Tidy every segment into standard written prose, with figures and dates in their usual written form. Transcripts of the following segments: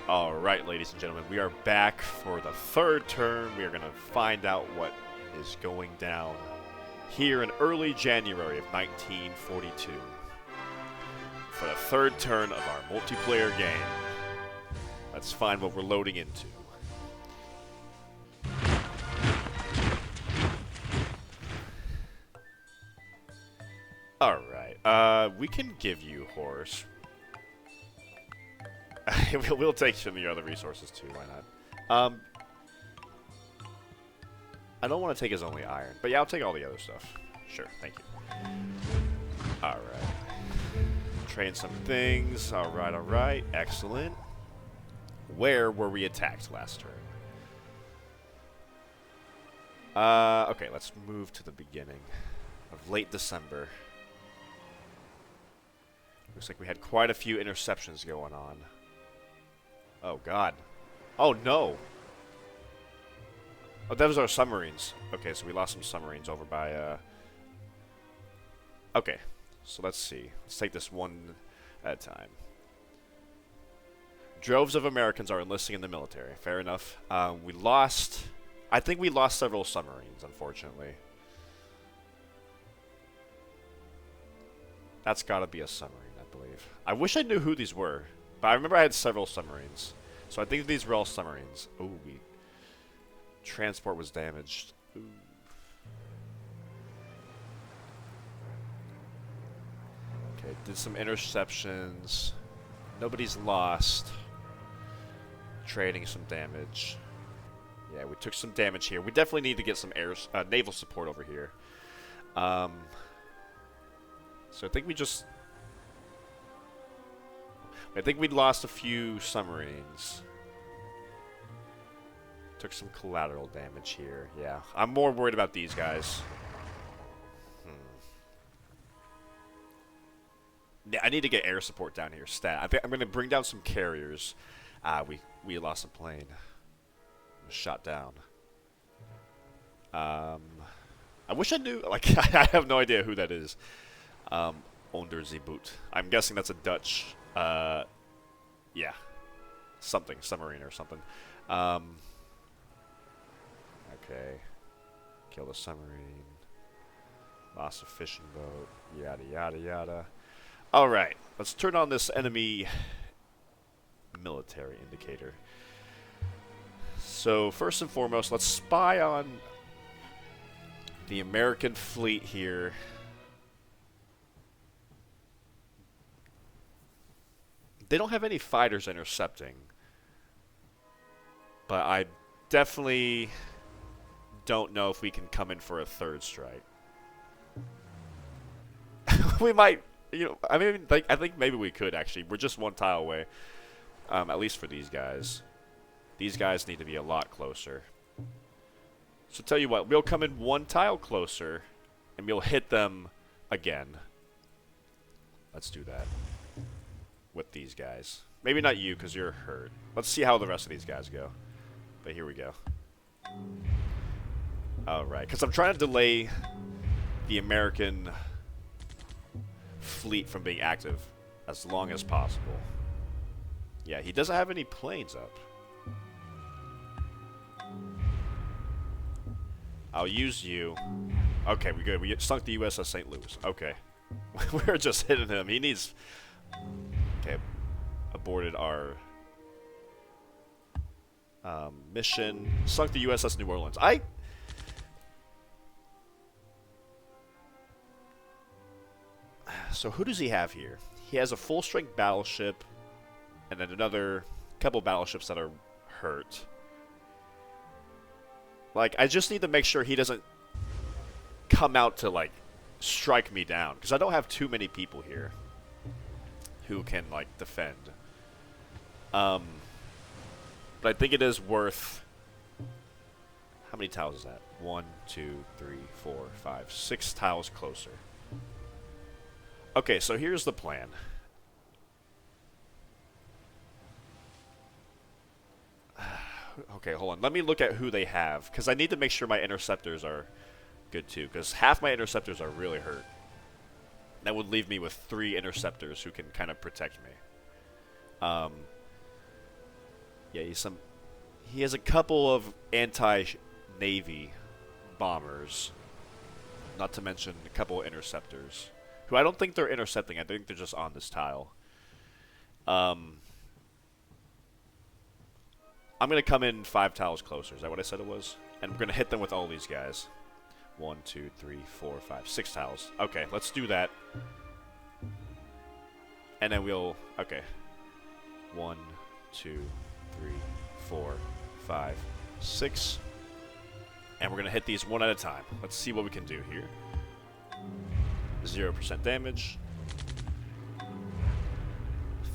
Alright, ladies and gentlemen, we are back for the third turn. We are going to find out what is going down here in early January of 1942. For the third turn of our multiplayer game. Let's find what we're loading into. Alright, we can give you horse. We'll take some of your other resources too, why not? I don't want to take his only iron, but yeah, I'll take all the other stuff. Sure, thank you. Alright. Train some things. Alright, excellent. Where were we attacked last turn? Okay, let's move to the beginning of late December. Looks like we had quite a few interceptions going on. Oh, God. Oh, no. Oh, that was our submarines. Okay, so we lost some submarines over by, Okay, so let's see. Let's take this one at a time. Droves of Americans are enlisting in the military. Fair enough. We lost... I think we lost several submarines, unfortunately. That's gotta be a submarine, I believe. I wish I knew who these were. But I remember I had several submarines. So I think these were all submarines. Ooh, transport was damaged. Ooh. Okay, did some interceptions. Nobody's lost. Trading some damage. Yeah, we took some damage here. We definitely need to get some naval support over here. So I think we just... I think we lost a few submarines. Took some collateral damage here. Yeah, I'm more worried about these guys. Yeah, I need to get air support down here. Stat. I think I'm going to bring down some carriers. We lost a plane. Shot down. I wish I knew. Like, I have no idea who that is. Onder the Boot. I'm guessing that's a Dutch. Yeah. Something. Submarine or something. Okay. Kill the submarine. Lost a fishing boat. Yada, yada, yada. Alright. Let's turn on this enemy military indicator. So, first and foremost, let's spy on the American fleet here. They don't have any fighters intercepting. But I definitely don't know if we can come in for a third strike. We might, you know, I mean, like, I think maybe we could, actually. We're just one tile away. At least for these guys. These guys need to be a lot closer. So tell you what, we'll come in one tile closer, and we'll hit them again. Let's do that. With these guys. Maybe not you, because you're hurt. Let's see how the rest of these guys go. But here we go. Alright, because I'm trying to delay the American fleet from being active as long as possible. Yeah, he doesn't have any planes up. I'll use you. Okay, we're good. We sunk the USS St. Louis. Okay. We're just hitting him. He needs... Okay. Aborted our mission. Sunk the USS New Orleans. So who does he have here? He has a full-strength battleship, and then another couple battleships that are hurt. Like, I just need to make sure he doesn't come out to, like, strike me down. Because I don't have too many people here who can, like, defend. But I think it is worth... How many tiles is that? 1, 2, 3, 4, 5, 6 tiles closer. Okay, so here's the plan. Okay, hold on. Let me look at who they have, because I need to make sure my interceptors are good too, because half my interceptors are really hurt. That would leave me with 3 interceptors who can kind of protect me. Yeah, he has a couple of anti-navy bombers, not to mention a couple of interceptors, who I don't think they're intercepting. I think they're just on this tile. I'm gonna come in 5 tiles closer. Is that what I said it was? And we're gonna hit them with all these guys. 1, 2, 3, 4, 5, 6 tiles. Okay, let's do that. And then we'll... Okay. 1, 2, 3, 4, 5, 6. And we're going to hit these one at a time. Let's see what we can do here. 0% damage.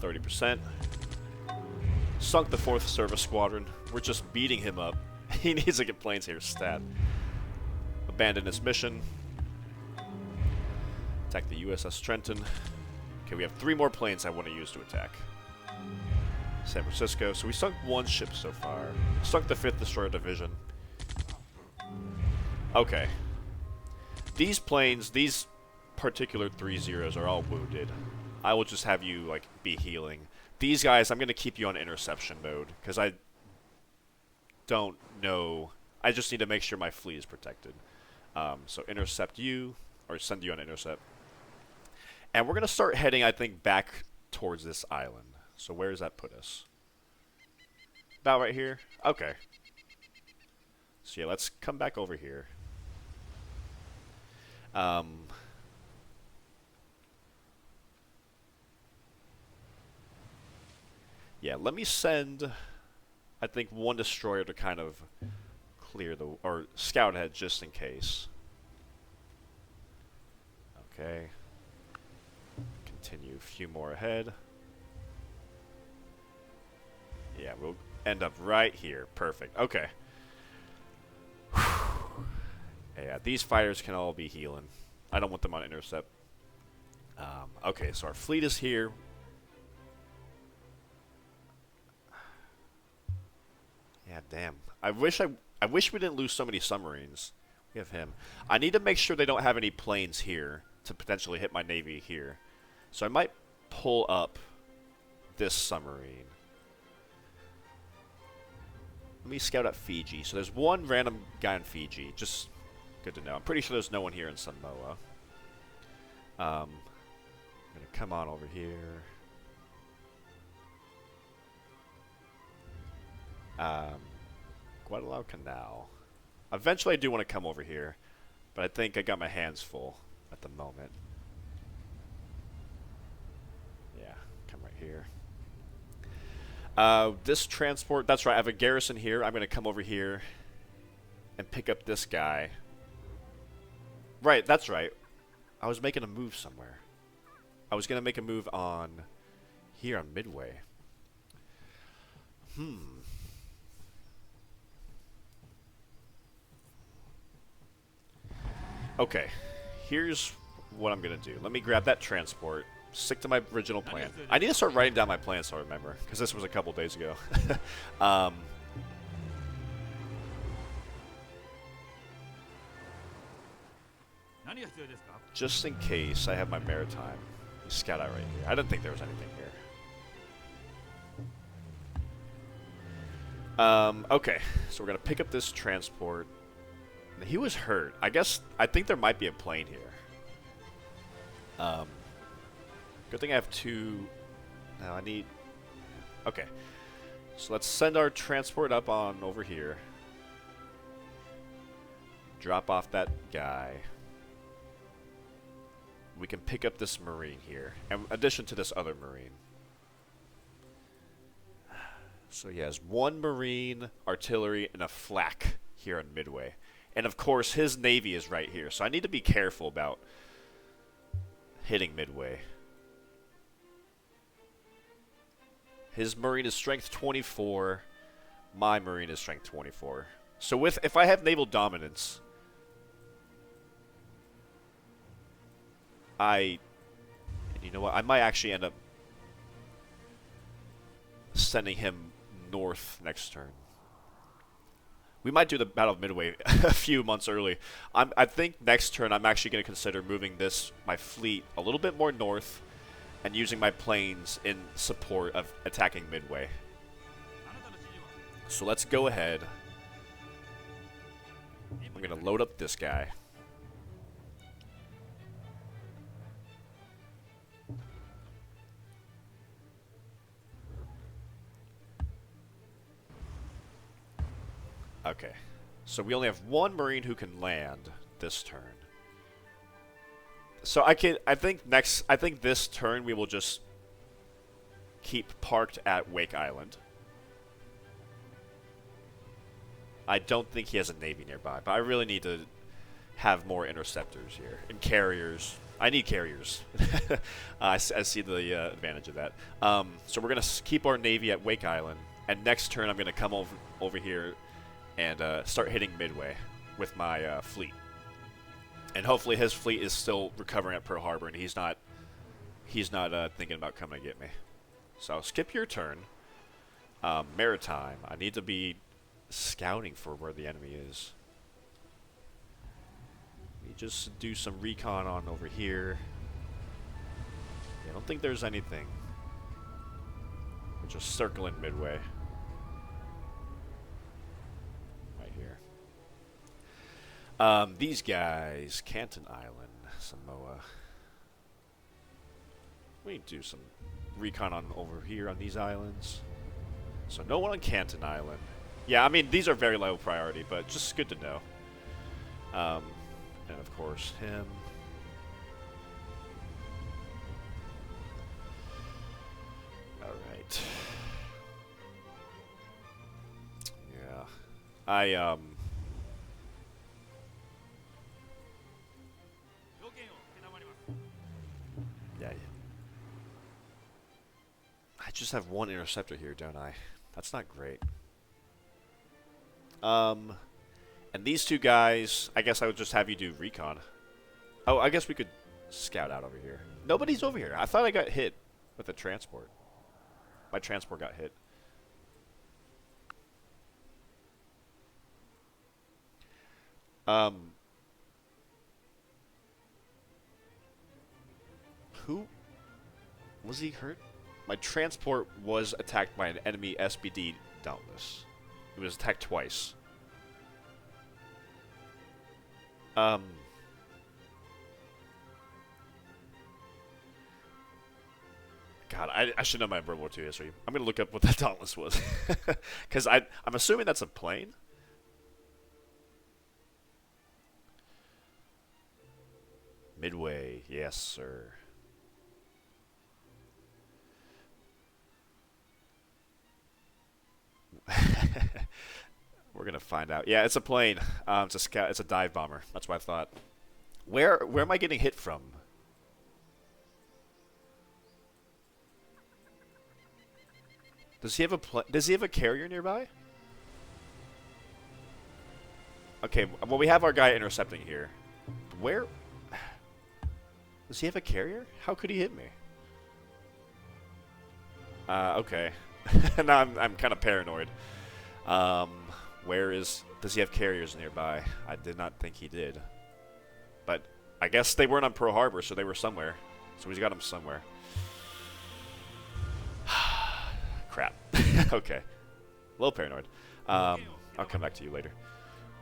30%. Sunk the 4th Service Squadron. We're just beating him up. He needs to get planes here stat. Abandon his mission. Attack the USS Trenton. Okay, we have 3 more planes I want to use to attack. San Francisco. So we sunk 1 ship so far. Sunk the 5th Destroyer Division. Okay. These planes, these particular 3 zeros are all wounded. I will just have you, like, be healing. These guys, I'm going to keep you on interception mode, because I don't know. I just need to make sure my fleet is protected. So intercept you, or send you on intercept. And we're going to start heading, I think, back towards this island. So where does that put us? About right here? Okay. So yeah, let's come back over here. Yeah, let me send, I think, 1 destroyer to kind of clear the, or scout ahead just in case. Okay. Continue a few more ahead. Yeah, we'll end up right here. Perfect. Okay. Yeah, these fighters can all be healing. I don't want them on intercept. Okay, so our fleet is here. Yeah, damn. I wish we didn't lose so many submarines. We have him. I need to make sure they don't have any planes here to potentially hit my navy here. So I might pull up this submarine. Let me scout out Fiji. So there's 1 random guy in Fiji. Just good to know. I'm pretty sure there's no one here in Samoa. I'm going to come on over here. Guadalcanal. Eventually I do want to come over here, but I think I got my hands full at the moment. Yeah, come right here. This transport, that's right, I have a garrison here. I'm going to come over here and pick up this guy. Right, that's right. I was making a move somewhere. I was going to make a move on here on Midway. Okay, here's what I'm going to do. Let me grab that transport, stick to my original plan. I need to start writing down my plan so I remember, because this was a couple days ago. Just in case I have my maritime. Scout out right here. I didn't think there was anything here. Okay, so we're going to pick up this transport. He was hurt. I think there might be a plane here. Good thing I have 2. Now I need... Okay. So let's send our transport up on over here. Drop off that guy. We can pick up this Marine here. In addition to this other Marine. So he has 1 Marine, artillery, and a flak here in Midway. And of course, his navy is right here. So I need to be careful about hitting Midway. His Marine is strength 24. My Marine is strength 24. So if I have naval dominance, and you know what? I might actually end up sending him north next turn. We might do the Battle of Midway a few months early. I think next turn I'm actually going to consider moving my fleet a little bit more north and using my planes in support of attacking Midway. So let's go ahead. I'm going to load up this guy. Okay. So we only have one Marine who can land this turn. So I think this turn we will just keep parked at Wake Island. I don't think he has a navy nearby, but I really need to have more interceptors here and carriers. I need carriers. I see the advantage of that. So we're gonna keep our navy at Wake Island, and next turn I'm gonna come over here and start hitting Midway with my fleet. And hopefully his fleet is still recovering at Pearl Harbor, and he's not thinking about coming to get me. So I'll skip your turn. Maritime. I need to be scouting for where the enemy is. Let me just do some recon on over here. Yeah, I don't think there's anything. We're just circling Midway. Right here. These guys, Canton Island, Samoa. We need to do some recon on over here on these islands. So no one on Canton Island. Yeah, I mean, these are very low priority, but just good to know. And of course, him. Alright. Yeah. Yeah. I just have one interceptor here, don't I? That's not great. And these two guys, I guess I would just have you do recon. Oh, I guess we could scout out over here. Nobody's over here. I thought I got hit with a transport. My transport got hit. Who? Was he hurt? My transport was attacked by an enemy SBD Dauntless. It was attacked twice. God, I should know my World War II history. I'm going to look up what that Dauntless was. Because I'm assuming that's a plane. Midway, yes, sir. We're gonna find out. Yeah, it's a plane. It's a scout. It's a dive bomber. That's what I thought. Where am I getting hit from? Does he have a carrier nearby? Okay. Well, we have our guy intercepting here. Where? Does he have a carrier? How could he hit me? Okay. Now I'm kind of paranoid. Does he have carriers nearby? I did not think he did. But I guess they weren't on Pearl Harbor, so they were somewhere. So he's got them somewhere. Crap. Okay. A little paranoid. I'll come back to you later.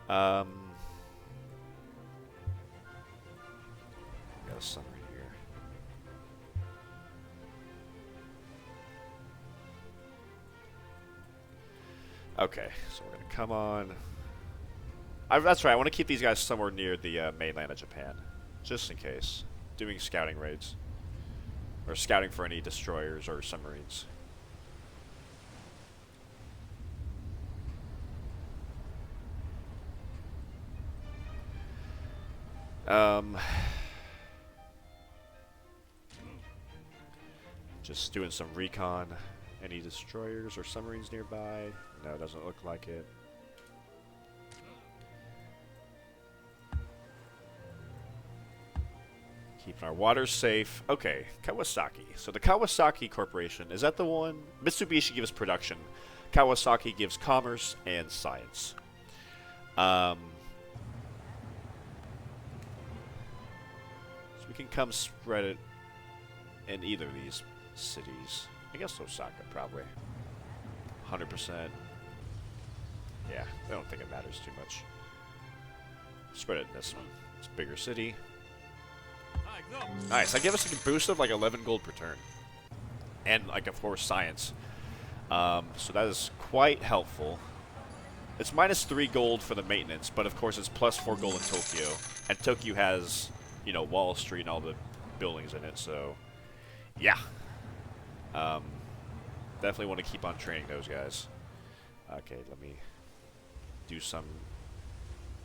Got a summary here. Okay, so we're going to come on. That's right, I want to keep these guys somewhere near the mainland of Japan. Just in case. Doing scouting raids. Or scouting for any destroyers or submarines. Just doing some recon. Any destroyers or submarines nearby? No, it doesn't look like it. Keeping our waters safe. Okay, Kawasaki. So the Kawasaki Corporation, is that the one? Mitsubishi gives production. Kawasaki gives commerce and science. So we can come spread it in either of these cities. I guess Osaka, probably. 100%. Yeah, I don't think it matters too much. Spread it in this one. It's a bigger city. Nice. That gave us a boost of like 11 gold per turn. And, like, of course, science. So that is quite helpful. It's -3 gold for the maintenance, but of course it's +4 gold in Tokyo. And Tokyo has, you know, Wall Street and all the buildings in it, so yeah. Definitely want to keep on training those guys. Okay, let me do some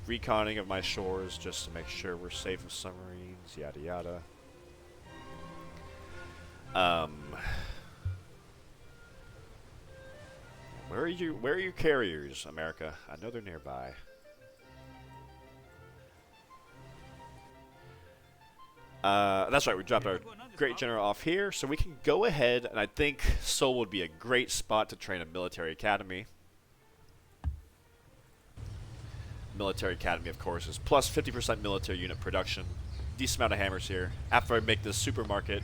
reconning of my shores just to make sure we're safe with submarines, yada yada. Where are your carriers, America? I know they're nearby. That's right, we dropped our Great General off here, so we can go ahead, and I think Seoul would be a great spot to train a military academy. Military academy, of course, is plus 50% military unit production. Decent amount of hammers here. After I make this supermarket,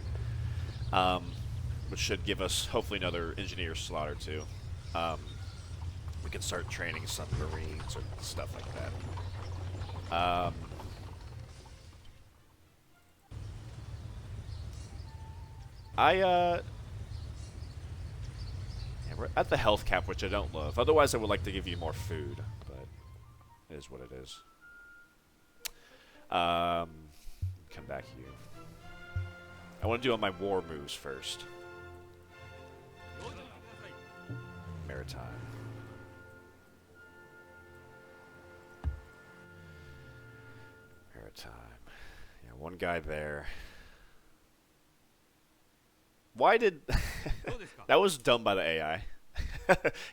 which should give us hopefully another engineer slot or two, we can start training some Marines or stuff like that. Yeah, we're at the health cap, which I don't love. Otherwise, I would like to give you more food, but it is what it is. Come back here. I want to do all my war moves first. Maritime. Maritime. Yeah, one guy there. Why did... That was done by the AI.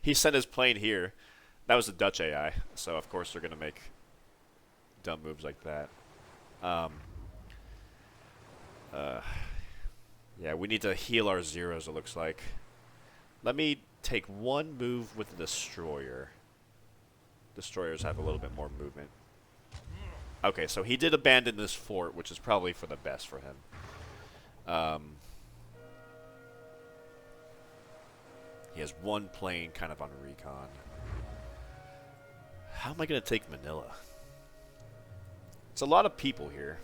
He sent his plane here. That was the Dutch AI. So, of course, they're going to make dumb moves like that. Yeah, we need to heal our zeros, it looks like. Let me take one move with the destroyer. Destroyers have a little bit more movement. Okay, so he did abandon this fort, which is probably for the best for him. He has one plane kind of on recon. How am I going to take Manila? It's a lot of people here.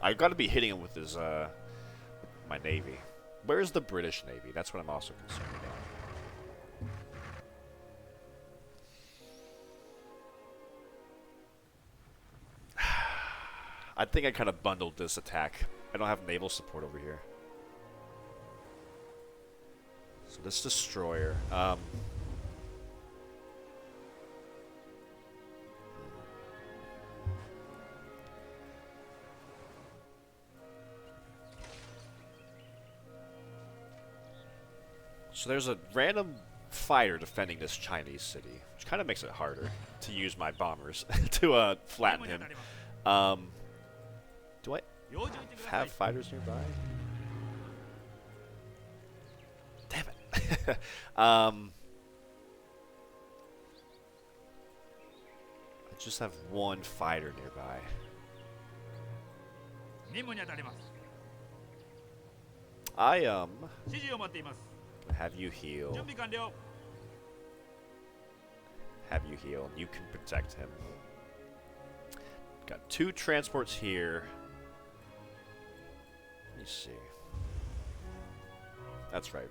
I've got to be hitting him with his, my navy. Where's the British Navy? That's what I'm also concerned about. I think I kind of bundled this attack. I don't have naval support over here. So this destroyer. So there's a random fighter defending this Chinese city, which kind of makes it harder to use my bombers to flatten him. Do I have fighters nearby? Damn it. I just have one fighter nearby. I have you heal. Have you heal. You can protect him. Got 2 transports here. Let me see. That's right.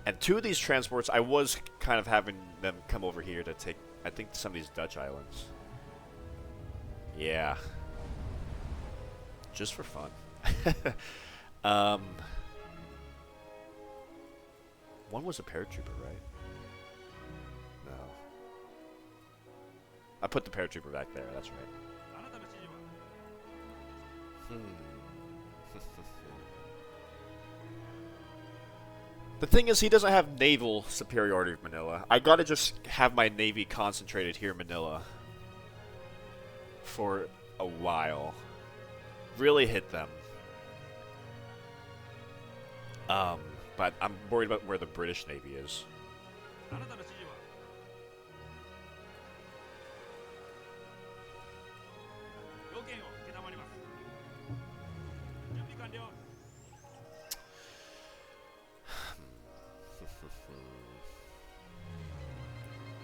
And 2 of these transports, I was kind of having them come over here to take, I think, some of these Dutch islands. Yeah. Just for fun. One was a paratrooper, right? No. I put the paratrooper back there, that's right. The thing is, he doesn't have naval superiority of Manila. I gotta just have my navy concentrated here in Manila for a while. Really hit them. But I'm worried about where the British Navy is.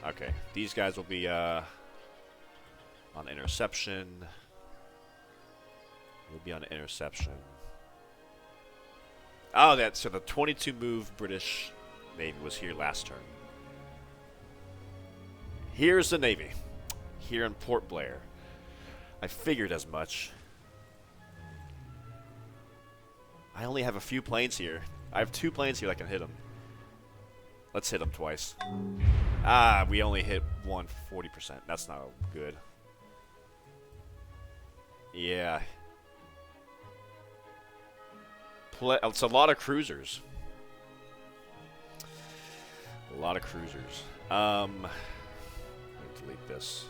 Okay, these guys will be on interception. We'll be on interception. Oh, so the 22 move British Navy was here last turn. Here's the Navy, here in Port Blair. I figured as much. I only have a few planes here. I have 2 planes here that can hit them. Let's hit them twice. Ah, we only hit 40%. That's not good. Yeah. It's a lot of cruisers. A lot of cruisers. Let me delete this.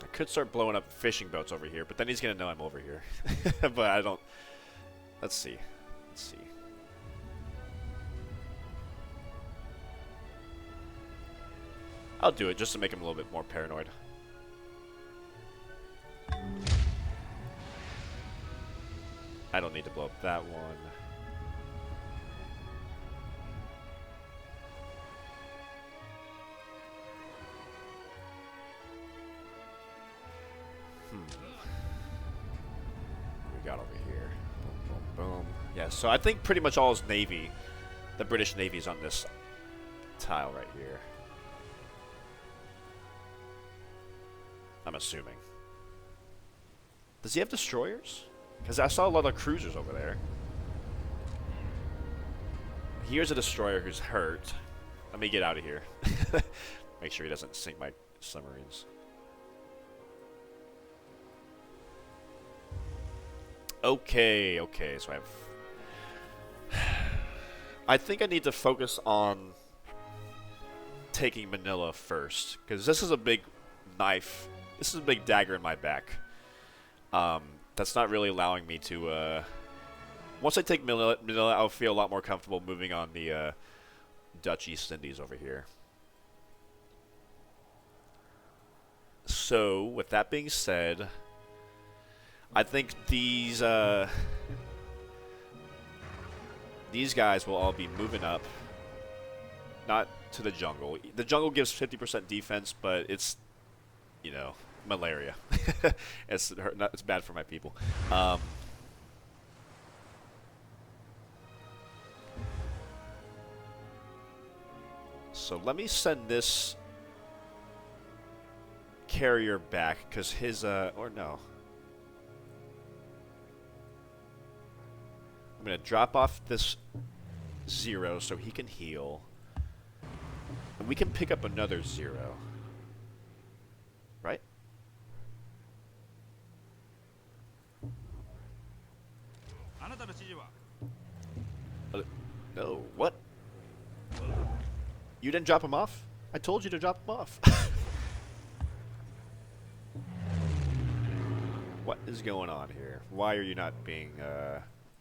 I could start blowing up fishing boats over here, but then he's gonna know I'm over here. But I don't. Let's see. Let's see. I'll do it just to make him a little bit more paranoid. I don't need to blow up that one. What we got over here? Boom, boom, boom. Yeah, so I think pretty much all his Navy, the British Navy's on this tile right here. I'm assuming. Does he have destroyers? Because I saw a lot of cruisers over there. Here's a destroyer who's hurt. Let me get out of here. Make sure he doesn't sink my submarines. Okay, okay, so I think I need to focus on taking Manila first, because this is a big knife. This is a big dagger in my back. That's not really allowing me to... once I take Manila, I'll feel a lot more comfortable moving on the Dutch East Indies over here. So, with that being said, I think these guys will all be moving up. Not to the jungle. The jungle gives 50% defense, but it's, you know, malaria. It's bad for my people. So let me send this carrier back, because his, or no. I'm going to drop off this 0 so he can heal. And we can pick up another 0. Right? No, what? You didn't drop him off? I told you to drop him off. What is going on here? Why are you not being,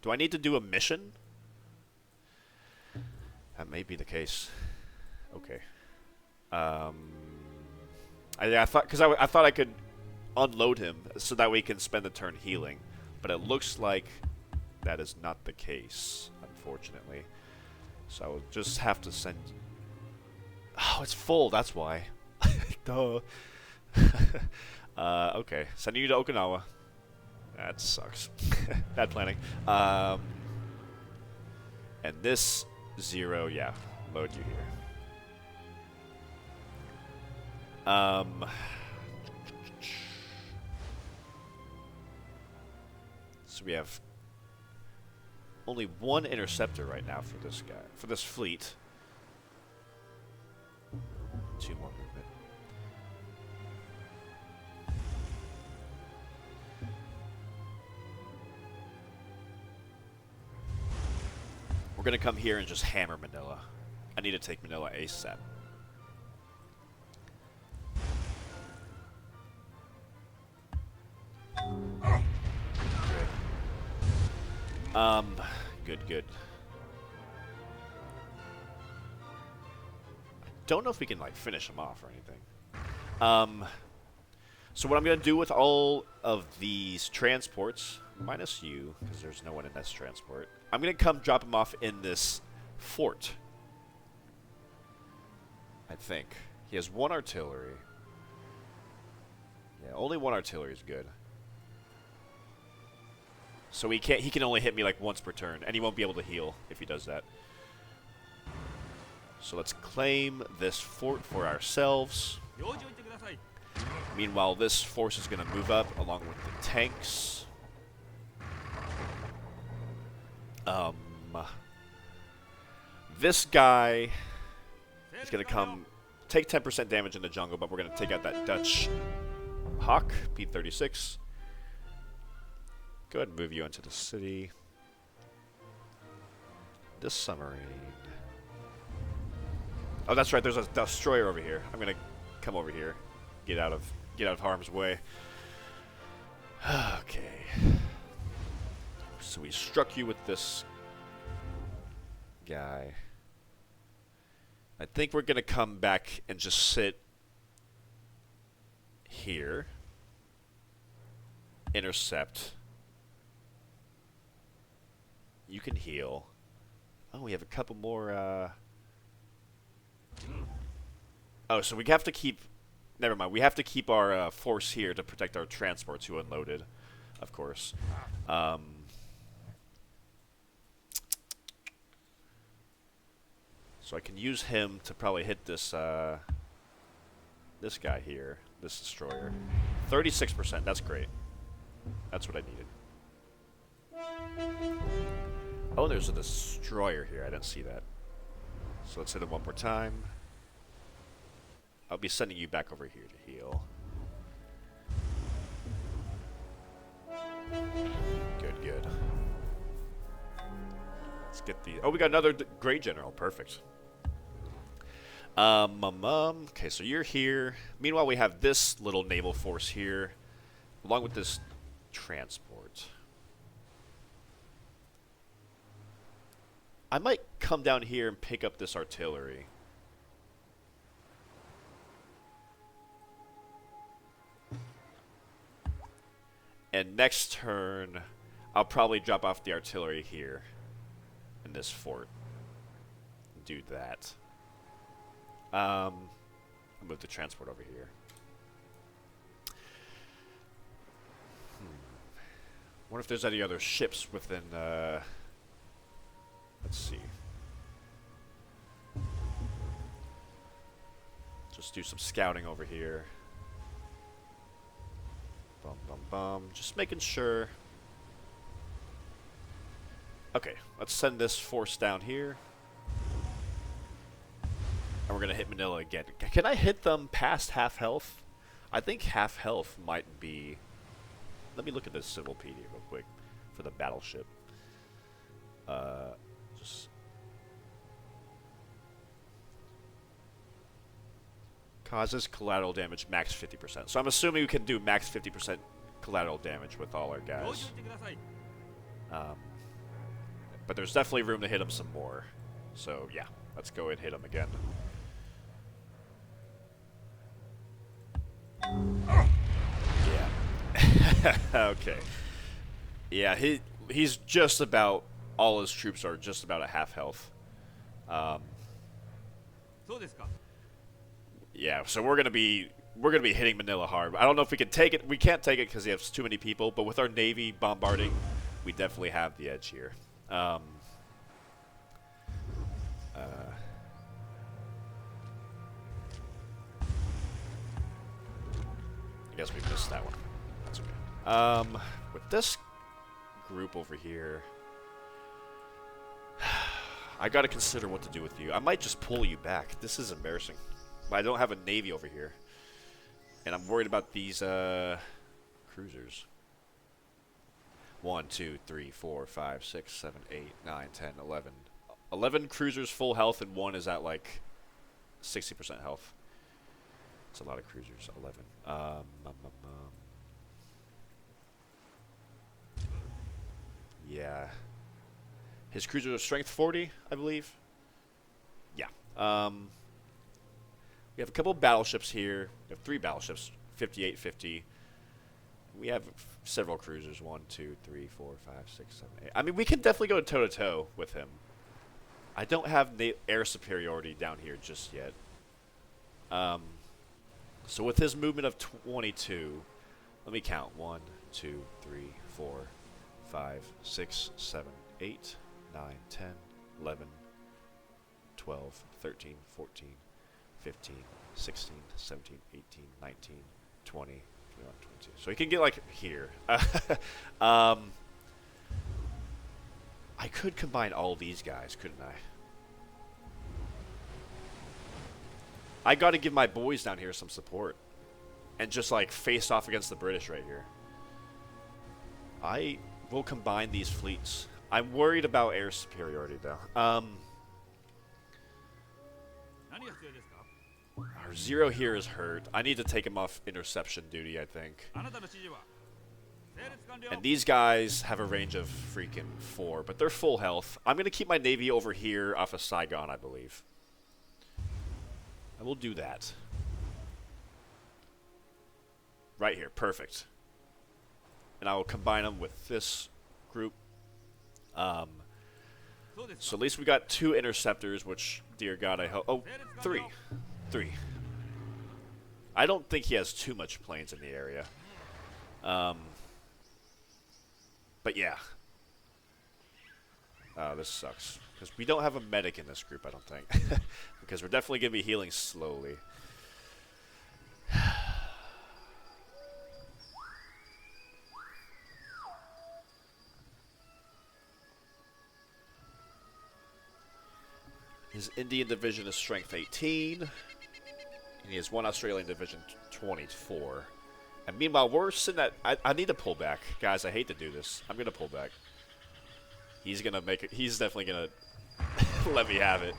do I need to do a mission? That may be the case. Okay. I thought, because I thought I could unload him so that we can spend the turn healing, but it looks like that is not the case, unfortunately. So I will just have to send. Oh, it's full. That's why. Duh. Okay, sending you to Okinawa. That sucks. Bad planning. And this 0, yeah, load you here. So we have only 1 interceptor right now for this guy, for this fleet. 2 more movement. We're gonna come here and just hammer Manila. I need to take Manila ASAP. Good. Don't know if we can, like, finish him off or anything. So what I'm going to do with all of these transports, minus you, because there's no one in this transport, I'm going to come drop them off in this fort. I think. He has 1 artillery. Yeah, only 1 artillery is good. So he can only hit me like once per turn, and he won't be able to heal if he does that. So let's claim this fort for ourselves. Meanwhile, this force is going to move up along with the tanks. This guy is going to come take 10% damage in the jungle, but we're going to take out that Dutch Hawk, P-36. Go ahead and move you into the city. This submarine. Oh, that's right. There's a destroyer over here. I'm going to come over here. Get out of harm's way. Okay. So we struck you with this guy. I think we're going to come back and just sit here. Intercept. You can heal. Oh, we have a couple more, Oh, so we have to keep... Never mind. We have to keep our force here to protect our transports who unloaded, of course. So I can use him to probably hit this this guy here, this destroyer. 36%. That's great. That's what I needed. Oh, there's a destroyer here. I didn't see that. So let's hit him one more time. I'll be sending you back over here to heal. Good, good. Let's get the... Oh, we got another great general. Perfect. Okay, so you're here. Meanwhile, we have this little naval force here, along with this transport. I might come down here and pick up this artillery. And next turn, I'll probably drop off the artillery here in this fort. Do that. I'll move the transport over here. Wonder if there's any other ships within, let's see. Just do some scouting over here. Bum, bum, bum. Just making sure. Okay, let's send this force down here. And we're going to hit Manila again. Can I hit them past half health? I think half health might be... Let me look at this Civilpedia real quick for the battleship. Just... Causes collateral damage max 50%. So I'm assuming we can do max 50% collateral damage with all our guys. But there's definitely room to hit them some more. So yeah, let's go and hit them again. Yeah. Okay. Yeah, he's just about... All his troops are just about at half health. Yeah, so we're gonna be hitting Manila hard. I don't know if we can take it. We can't take it because he has too many people. But with our navy bombarding, we definitely have the edge here. I guess we missed that one. That's okay. With this group over here, I gotta consider what to do with you. I might just pull you back. This is embarrassing. But I don't have a navy over here. And I'm worried about these cruisers. 1, 2, 3, 4, 5, 6, 7, 8, 9, 10, 11. 11 cruisers full health and one is at like 60% health. It's a lot of cruisers. 11. Yeah. His cruisers are strength 40, I believe. Yeah. We have a couple of battleships here. We have 3 battleships 58, 50. We have several cruisers. 1, 2, 3, 4, 5, 6, 7, 8. I mean, we can definitely go toe-to-toe with him. I don't have air superiority down here just yet. So with his movement of 22, let me count. 1, 2, 3, 4, 5, 6, 7, 8, 9, 10, 11, 12, 13, 14, 15, 16, 17, 18, 19, 20, 21, 22. So he can get like here. I could combine all these guys, couldn't I? I got to give my boys down here some support. And just like face off against the British right here. I will combine these fleets. I'm worried about air superiority though. Our 0 here is hurt. I need to take him off interception duty, I think. And these guys have a range of freaking 4, but they're full health. I'm going to keep my navy over here off of Saigon, I believe. I will do that. Right here, perfect. And I will combine them with this group. So at least we got 2 interceptors, which, dear God, I hope... Oh, 3. 3. I don't think he has too much planes in the area. But yeah. This sucks. Because we don't have a medic in this group, I don't think. Because we're definitely going to be healing slowly. His Indian division is strength 18. And he has 1 Australian division 24. And meanwhile, we're sitting at... I need to pull back. Guys, I hate to do this. I'm going to pull back. He's going to make it... He's definitely going to let me have it.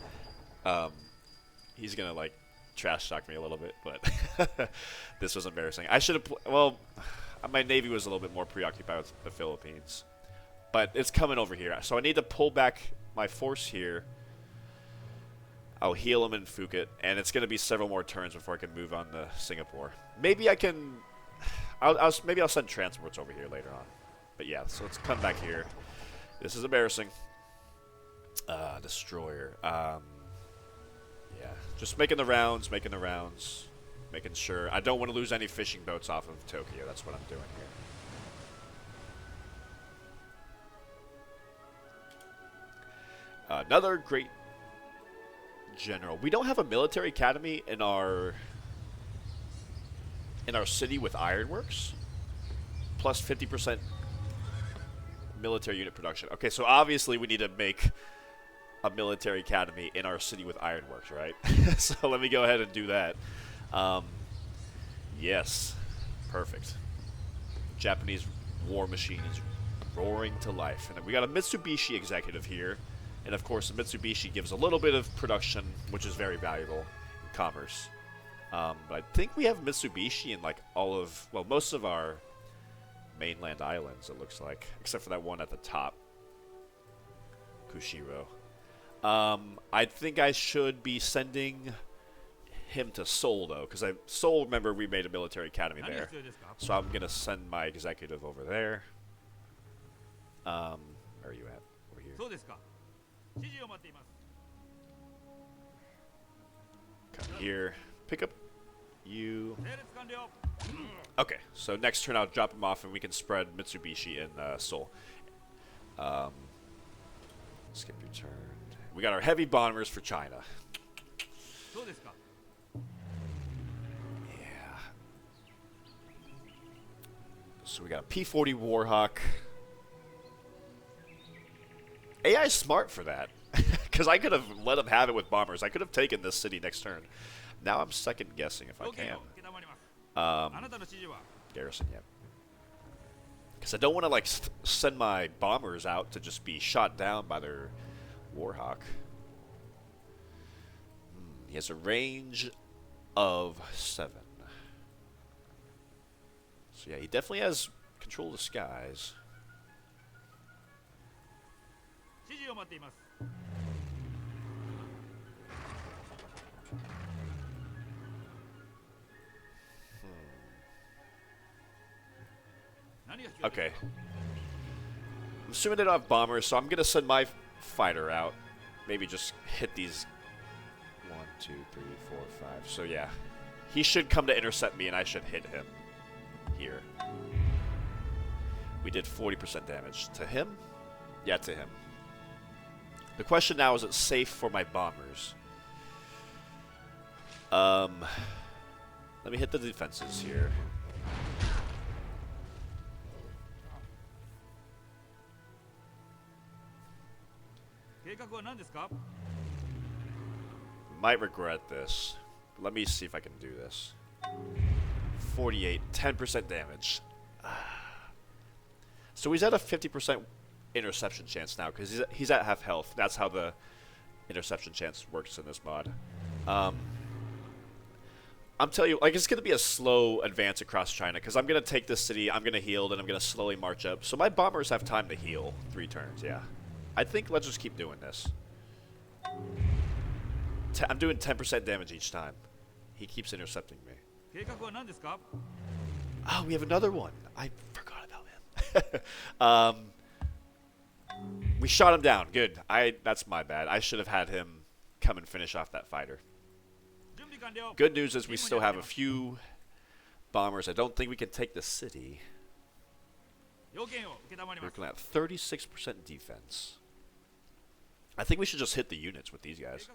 He's going to, like, trash talk me a little bit. But this was embarrassing. I should have... Well, my Navy was a little bit more preoccupied with the Philippines. But it's coming over here. So I need to pull back my force here. I'll heal him in Phuket, and it's going to be several more turns before I can move on to Singapore. Maybe I can... maybe I'll send transports over here later on. But yeah, so let's come back here. This is embarrassing. Destroyer. Yeah, just making the rounds, making sure. I don't want to lose any fishing boats off of Tokyo. That's what I'm doing here. Another great general. We don't have a military academy in our city with ironworks. Plus 50% military unit production. Okay, so obviously we need to make a military academy in our city with ironworks, right? So let me go ahead and do that. Yes. Perfect. Japanese war machine is roaring to life. And we got a Mitsubishi executive here. And of course, the Mitsubishi gives a little bit of production, which is very valuable in commerce. But I think we have Mitsubishi in like most of our mainland islands, it looks like. Except for that one at the top. Kushiro. I think I should be sending him to Seoul, though. Because Seoul, remember, we made a military academy there. So I'm going to send my executive over there. Where are you at? Over here. Come here. Pick up you. Okay, so next turn I'll drop him off and we can spread Mitsubishi in Seoul. Skip your turn. We got our heavy bombers for China. Yeah. So we got a P-40 Warhawk. AI is smart for that. Because I could have let him have it with bombers. I could have taken this city next turn. Now I'm second guessing if I can. Garrison, yeah. Because I don't want to like send my bombers out to just be shot down by their Warhawk. He has a range of 7. So yeah, he definitely has control of the skies. Okay. I'm assuming they don't have bombers, so I'm gonna send my fighter out. Maybe just hit these 1, 2, 3, 4, 5. So yeah, he should come to intercept me, and I should hit him here. We did 40% damage to him. Yeah, to him. The question now is: it safe for my bombers? Let me hit the defenses here. Might regret this. Let me see if I can do this. 48, 10% damage. So he's at a 50% interception chance now, because he's at half health. That's how the interception chance works in this mod. I'm telling you, like, it's going to be a slow advance across China, because I'm going to take this city, I'm going to heal, then I'm going to slowly march up. So my bombers have time to heal 3 turns, yeah. I think let's just keep doing this. I'm doing 10% damage each time. He keeps intercepting me. Oh, we have another one. I forgot about him. We shot him down. Good. That's my bad. I should have had him come and finish off that fighter. Good news is we still have a few bombers. I don't think we can take the city. We're looking at 36% defense. I think we should just hit the units with these guys,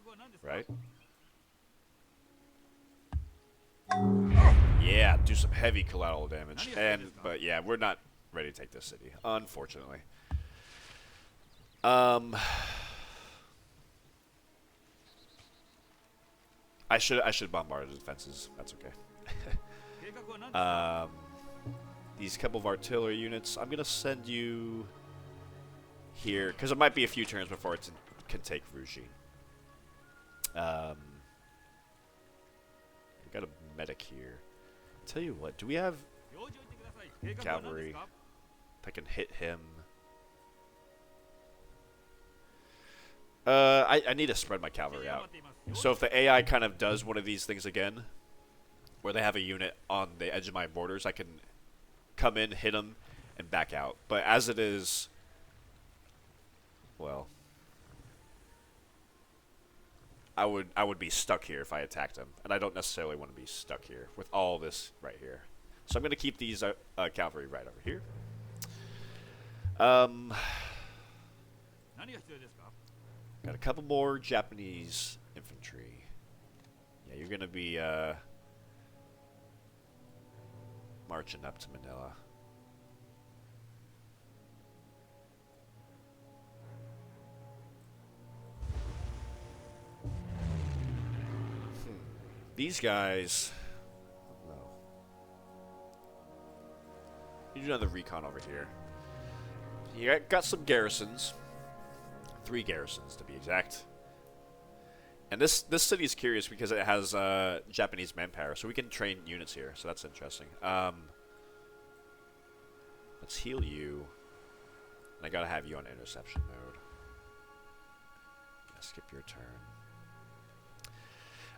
right? Yeah, do some heavy collateral damage. But yeah, we're not ready to take this city, unfortunately. I should bombard the defenses. That's okay. These couple of artillery units, I'm gonna send you here because it might be a few turns before it can take Ruji. We got a medic here. Tell you what, do we have cavalry? I can hit him. I need to spread my cavalry out. So if the AI kind of does one of these things again, where they have a unit on the edge of my borders, I can come in, hit them, and back out. But as it is, well, I would be stuck here if I attacked them, and I don't necessarily want to be stuck here with all this right here. So I'm going to keep these cavalry right over here. Got a couple more Japanese infantry. Yeah, you're going to be marching up to Manila. These guys... No. You do another recon over here. You got some garrisons. 3 garrisons, to be exact. And this city is curious because it has Japanese manpower, so we can train units here, so that's interesting. Let's heal you. And I gotta have you on interception mode. Yeah, skip your turn.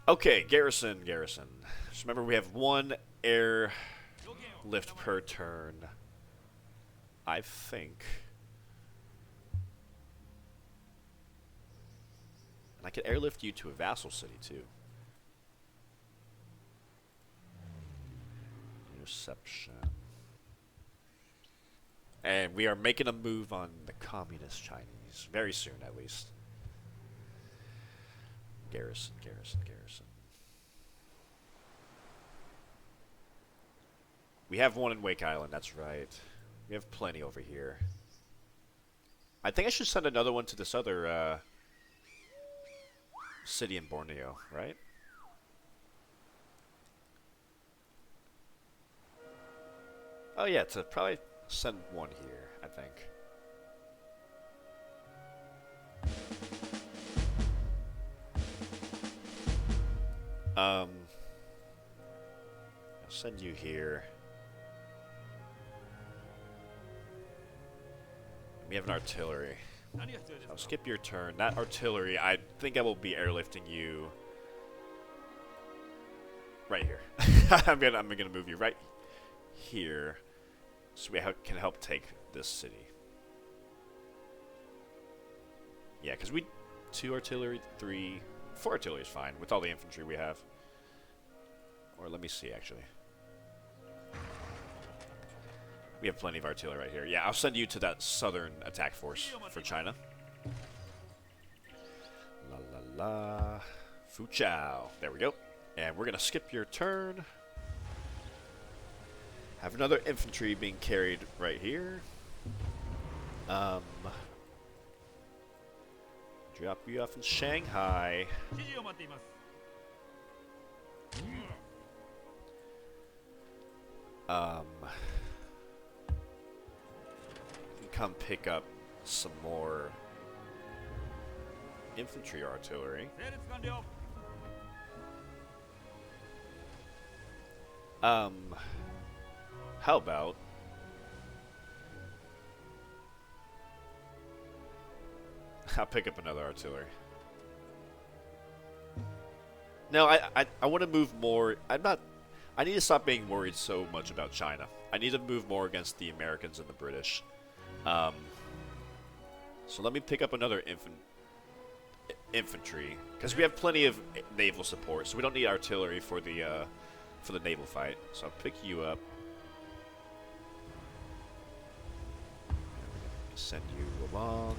Okay, garrison. Just remember, we have 1 air lift per turn. I think. And I can airlift you to a vassal city, too. Interception. And we are making a move on the communist Chinese. Very soon, at least. Garrison. We have 1 in Wake Island, that's right. We have plenty over here. I think I should send another one to this other city in Borneo, right? Oh yeah, to probably send 1 here, I think. I'll send you here. We have an artillery. I'll skip your turn. That artillery, I think I will be airlifting you right here. I'm gonna move you right here. So we can help take this city. Yeah, because we 2 artillery, 3, 4 artillery is fine with all the infantry we have. Or let me see, actually. We have plenty of artillery right here. Yeah, I'll send you to that southern attack force for China. La la la. Fu Chao. There we go. And we're going to skip your turn. Have another infantry being carried right here. Drop you off in Shanghai. Come pick up some more infantry artillery. How about I'll pick up another artillery. No, I want to move more. I need to stop being worried so much about China. I need to move more against the Americans and the British. So let me pick up another infantry, because we have plenty of naval support, so we don't need artillery for the naval fight. So I'll pick you up. Send you along.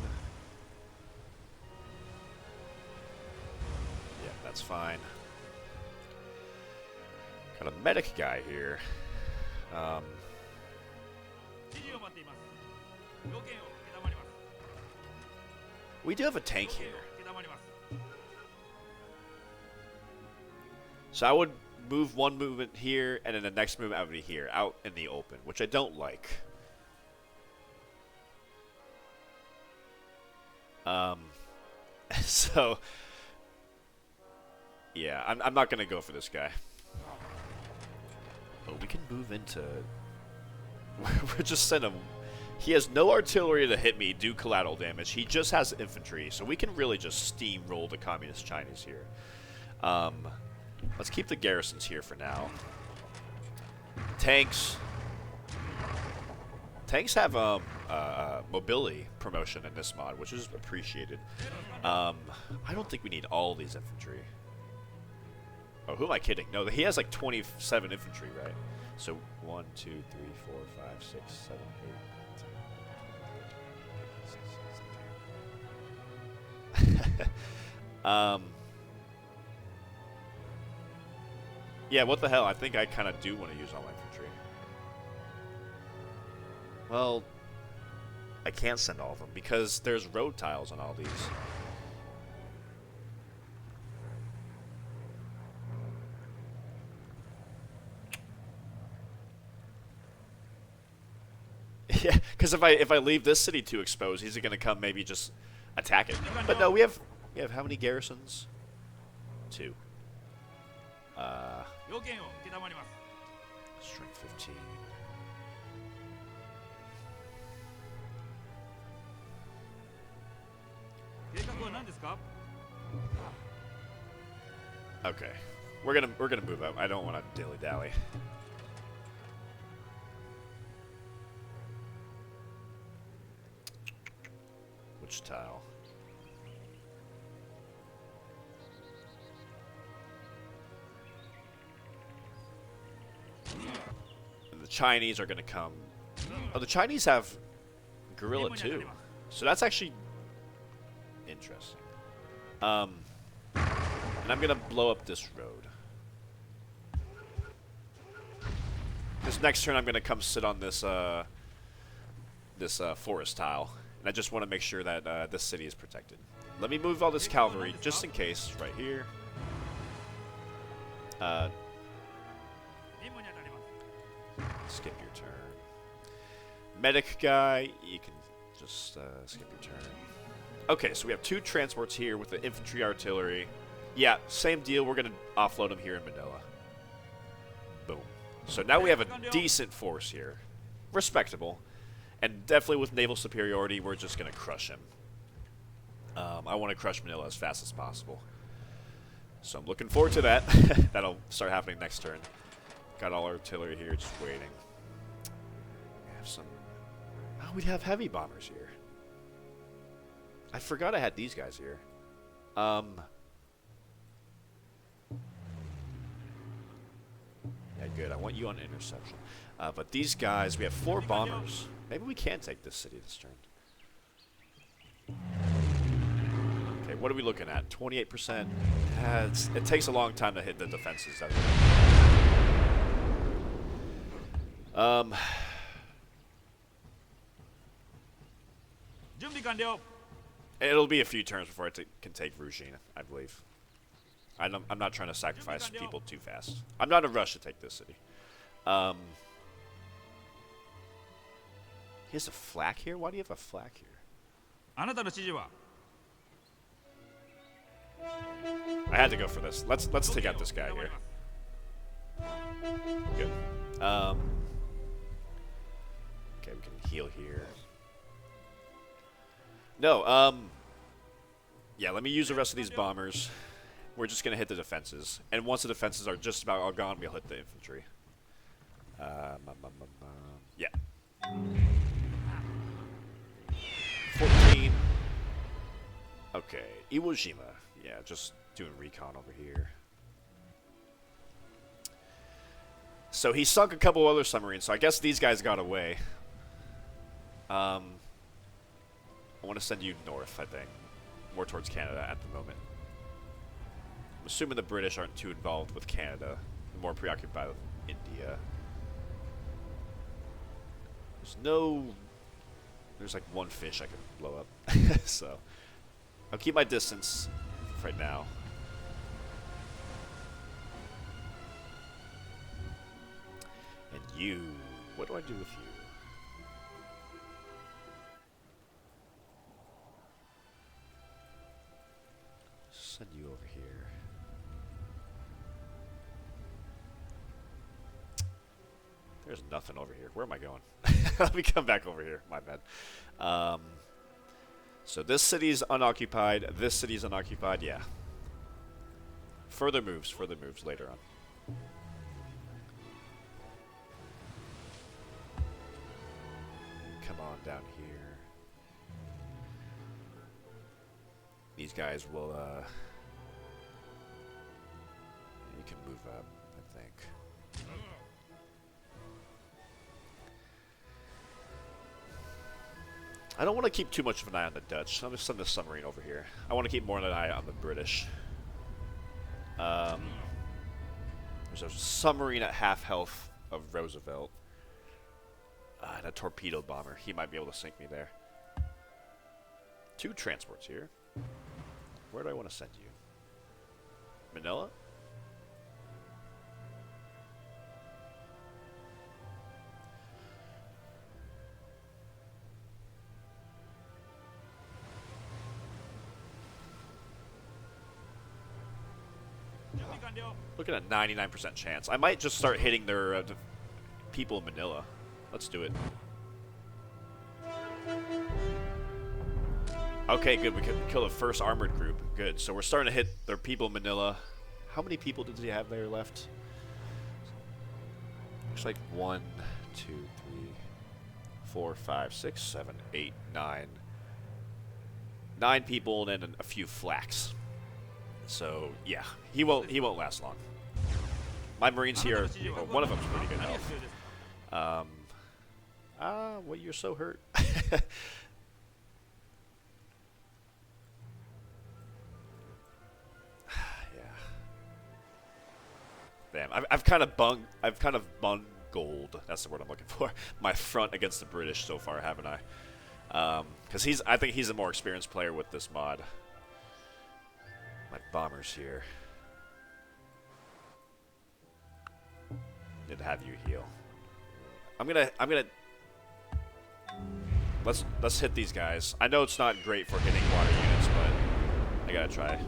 Yeah, that's fine. Got a medic guy here. We do have a tank here. So I would move one movement here, and then the next movement I would be here, out in the open, which I don't like. So, yeah, I'm not going to go for this guy. Oh, we can move into... We're just sending him... He has no artillery to hit me, do collateral damage. He just has infantry, so we can really just steamroll the Communist Chinese here. Let's keep the garrisons here for now. Tanks. Tanks have mobility promotion in this mod, which is appreciated. I don't think we need all these infantry. Oh, who am I kidding? No, he has like 27 infantry, right? So 1, 2, 3, 4, 5, 6, 7, 8. Yeah, what the hell? I think I kind of do want to use all my infantry. Well, I can't send all of them because there's road tiles on all these. Yeah, because if I leave this city too exposed, he's going to come maybe just attack it. But no, we have how many garrisons? 2. Strength 15. Okay, we're gonna move up. I don't want to dilly dally. Which tile? And the Chinese are going to come. Oh, the Chinese have guerrilla too. So that's actually interesting. And I'm going to blow up this road. This next turn I'm going to come sit on this forest tile. And I just want to make sure that this city is protected. Let me move all this cavalry just in case right here. Skip your turn. Medic guy, you can just skip your turn. Okay, so we have 2 transports here with the infantry artillery. Yeah, same deal. We're going to offload them here in Manila. Boom. So now we have a decent force here. Respectable. And definitely with naval superiority, we're just going to crush him. I want to crush Manila as fast as possible. So I'm looking forward to that. That'll start happening next turn. Got all artillery here, just waiting. have some... Oh, we'd have heavy bombers here. I forgot I had these guys here. Yeah, good. I want you on interception. But these guys, we have 4 bombers. Maybe we can take this city this turn. Okay, what are we looking at? 28%. It takes a long time to hit the defenses. It'll be a few turns before I can take Rugine, I believe. I'm not trying to sacrifice people too fast. I'm not in a rush to take this city. He has a flak here? Why do you have a flak here? I had to go for this. Let's take out this guy here. Good. Okay, we can heal here. No, yeah, let me use the rest of these bombers. We're just going to hit the defenses. And once the defenses are just about all gone, we'll hit the infantry. Yeah. 14. Okay, Iwo Jima. Yeah, just doing recon over here. So he sunk a couple other submarines, so I guess these guys got away. I want to send you north, I think. More towards Canada at the moment. I'm assuming the British aren't too involved with Canada. They're more preoccupied with India. There's like one fish I can blow up. So, I'll keep my distance right now. And you, what do I do with you? Send you over here. There's nothing over here. Where am I going? Let me come back over here. My bad. So this city's unoccupied. This city's unoccupied. Yeah. Further moves later on. Come on down here. These guys will, you can move up, I think. I don't want to keep too much of an eye on the Dutch, so I'm going to send the submarine over here. I want to keep more of an eye on the British. There's a submarine at half health of Roosevelt. And a torpedo bomber. He might be able to sink me there. 2 transports here. Where do I want to send you? Manila? Looking at 99% chance. I might just start hitting their people in Manila. Let's do it. Okay, good. We could kill the first armored group. Good. So we're starting to hit their people in Manila. How many people did he have there left? Looks like 1, 2, 3, 4, 5, 6, 7, 8, 9. 9 people and then a few flaks. So yeah, he won't last long. My Marines here, one of them's pretty good health. Well, you're so hurt. Yeah. Damn, I've kind of bungled. That's the word I'm looking for. My front against the British so far, haven't I? Because I think he's a more experienced player with this mod. My bombers here. Need to have you heal. I'm gonna let's hit these guys. I know it's not great for hitting water units, but I gotta try.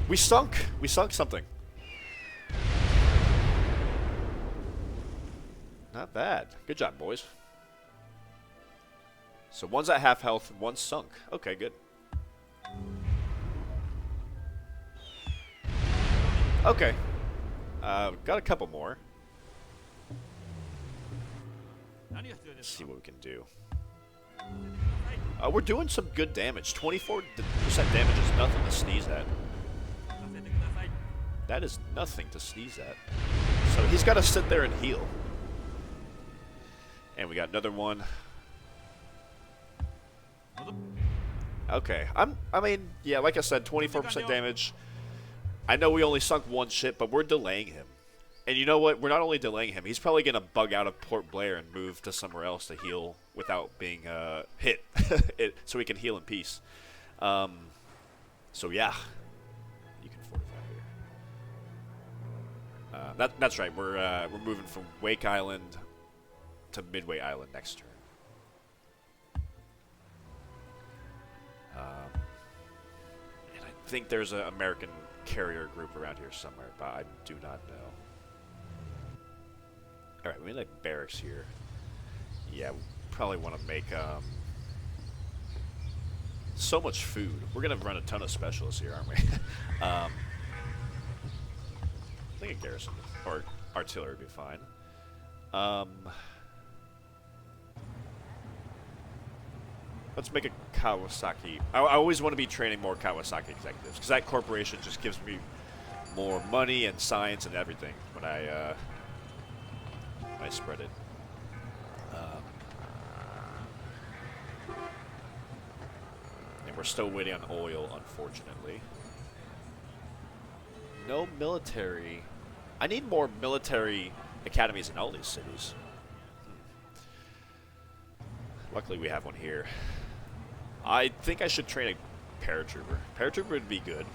We sunk something. Not bad. Good job, boys. So one's at half health, one's sunk. Okay, good. Okay. Got a couple more. Let's see what we can do. We're doing some good damage. 24% damage is nothing to sneeze at. That is nothing to sneeze at. So he's got to sit there and heal. And we got another one. Okay, I mean, yeah, like I said, 24% damage. I know we only sunk one ship, but we're delaying him. And you know what? We're not only delaying him, he's probably going to bug out of Port Blair and move to somewhere else to heal without being hit. So we can heal in peace. So yeah, you can fortify here. That's right. We're moving from Wake Island to Midway Island next turn. And I think there's an American carrier group around here somewhere, but I do not know. Alright, we need like barracks here. Yeah, we probably want to make so much food. We're going to run a ton of specialists here, aren't we? I think a garrison or artillery would be fine. Let's make a Kawasaki. I always want to be training more Kawasaki executives, because that corporation just gives me more money and science and everything when I spread it. And we're still waiting on oil, unfortunately. No military. I need more military academies in all these cities. Luckily, we have one here. I think I should train a paratrooper. Paratrooper would be good.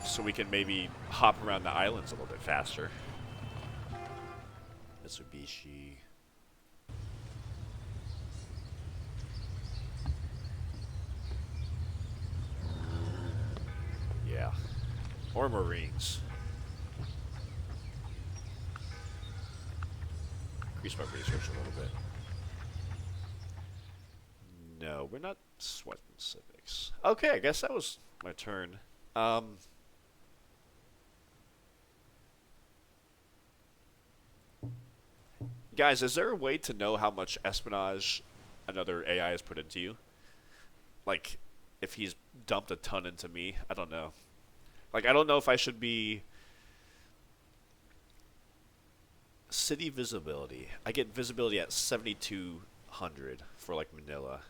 So we can maybe hop around the islands a little bit faster. Mitsubishi. Yeah. Or Marines. Increase my research a little bit. No, we're not sweating civics. Okay, I guess that was my turn. Guys, is there a way to know how much espionage another AI has put into you? Like, if he's dumped a ton into me? I don't know. Like, I don't know if I should be... City visibility. I get visibility at 7,200 for, like, Manila.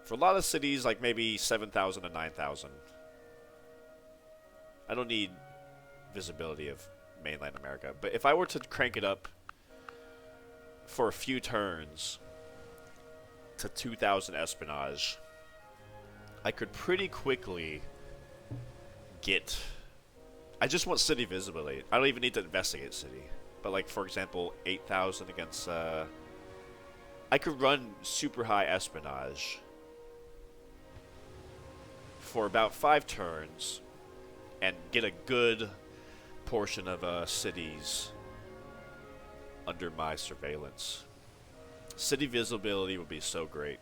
For a lot of cities, like, maybe 7,000 to 9,000. I don't need visibility of mainland America. But if I were to crank it up for a few turns to 2,000 espionage, I could pretty quickly get... I just want city visibility. I don't even need to investigate city. But like, for example, 8,000 against... I could run super high espionage for about 5 turns and get a good portion of cities under my surveillance. City visibility would be so great.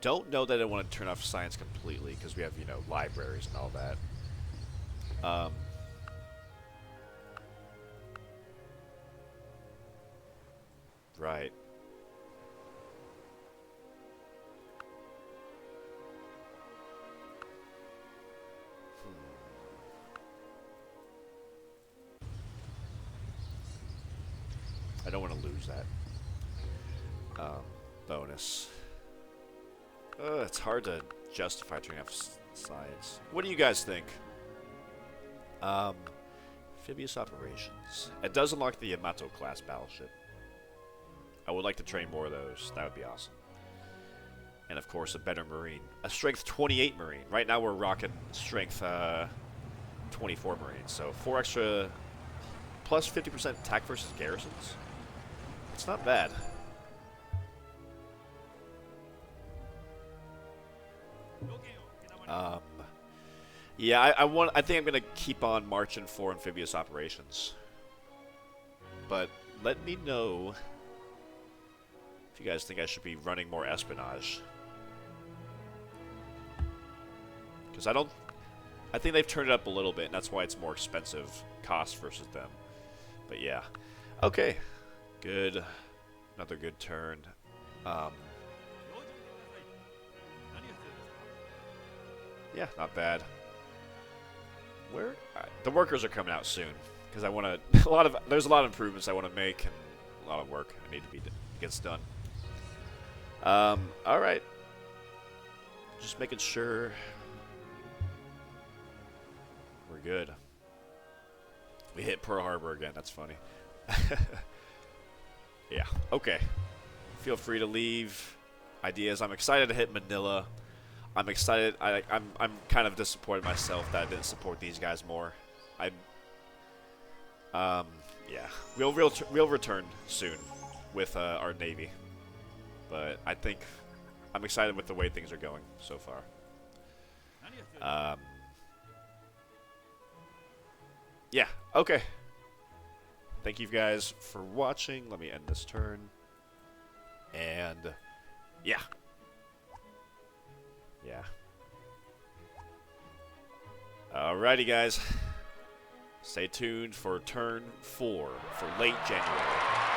Don't know that I want to turn off science completely because we have, you know, libraries and all that. Right. I don't want to lose that bonus. It's hard to justify turning off science. What do you guys think? Amphibious operations. It does unlock the Yamato class battleship. I would like to train more of those. That would be awesome. And of course, a better Marine. A Strength 28 Marine. Right now we're rocking Strength 24 Marines. So 4 extra plus 50% attack versus garrisons. It's not bad. Yeah, I think I'm gonna keep on marching for amphibious operations. But let me know If you guys think I should be running more espionage. Because I think they've turned it up a little bit, and that's why it's more expensive cost versus them. But yeah. Okay. Good. Another good turn. Yeah, not bad. The workers are coming out soon because I want to. There's a lot of improvements I want to make and a lot of work I need to gets done. All right. Just making sure we're good. We hit Pearl Harbor again. That's funny. Yeah. Okay. Feel free to leave ideas. I'm excited to hit Manila. I'm excited. I'm kind of disappointed myself that I didn't support these guys more. Yeah. We'll return soon with our Navy, but I think I'm excited with the way things are going so far. Yeah. Okay. Thank you guys for watching. Let me end this turn. And yeah. Yeah. Alrighty, guys. Stay tuned for turn 4 for late January.